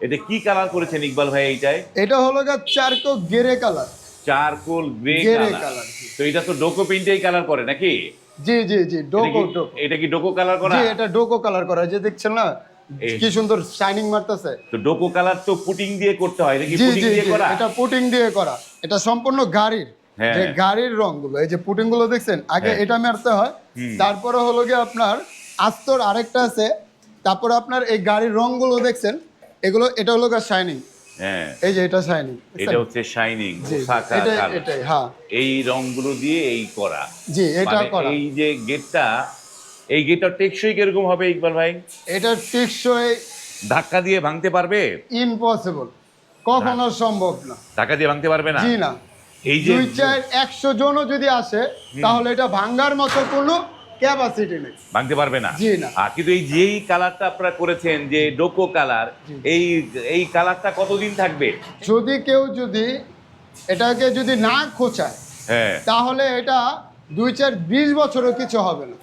এটা কি কালার করেছেন ইকবাল ভাই এইটায়? এটা হলো গা charcoal grey colour. Charcoal grey grey colour. Colour. তো এটা তো ডোকো পেইন্টেই কালার করে নাকি? জি জি জি, ডোকো ডোকো। এটা কি ডোকো কালার করা? জি, এটা ডোকো কালার করা, যে দেখছেন না কি সুন্দর শাইনিং মারতেছে। তো ডোকো কালার তো পুটিং দিয়ে করতে হয় নাকি? জি পুটিং জি দিয়ে জি, করা? এটা পুটিং দিয়ে করা। এটা সম্পূর্ণ গাড়ির, হ্যাঁ। যে গাড়ির রংগুলো, এই যে পুটিং গুলো দেখছেন, আগে হ্যাঁ। এটা মারতে হয়, তারপরে হলো গিয়ে আপনার আস্তর আরেকটা আছে, তারপরে আপনার এই গাড়ির রংগুলো দেখছেন, এগুলো, এটা হলো গা শাইনিং। হ্যাঁ, এই যে এটা শাইনিং, এটা হচ্ছে শাইনিং জি ওসাকা এটাই কালার। এটাই, হ্যাঁ এই রংগুলো দিয়ে এই করা। জি, এটা মানে করা। এই যে গেটটা, এই গেটটা টেকসই কিরকম হবে ইকবাল ভাই? এটা টেকসই ধাক্কা দিয়ে ভাঙতে পারবে? ইম্পসিবল, কখনো সম্ভব না। ধাক্কা দিয়ে ভাঙতে পারবে না? জি না। এই যে 2-4-100 জনও যদি আসে তাহলে এটা ভাঙ্গার মতো কোনো ক্যাপাসিটি নেই। ভাঙতে পারবে না? জি না। কিন্তু এই যেই কালারটা আপনারা করেছেন, যে ডোকো কালার, এই এই কালারটা কতদিন থাকবে? যদি কেউ যদি এটাকে যদি না খোঁচায় হ্যাঁ। তাহলে এটা 2-4-20 বছরও কিছু হবে না।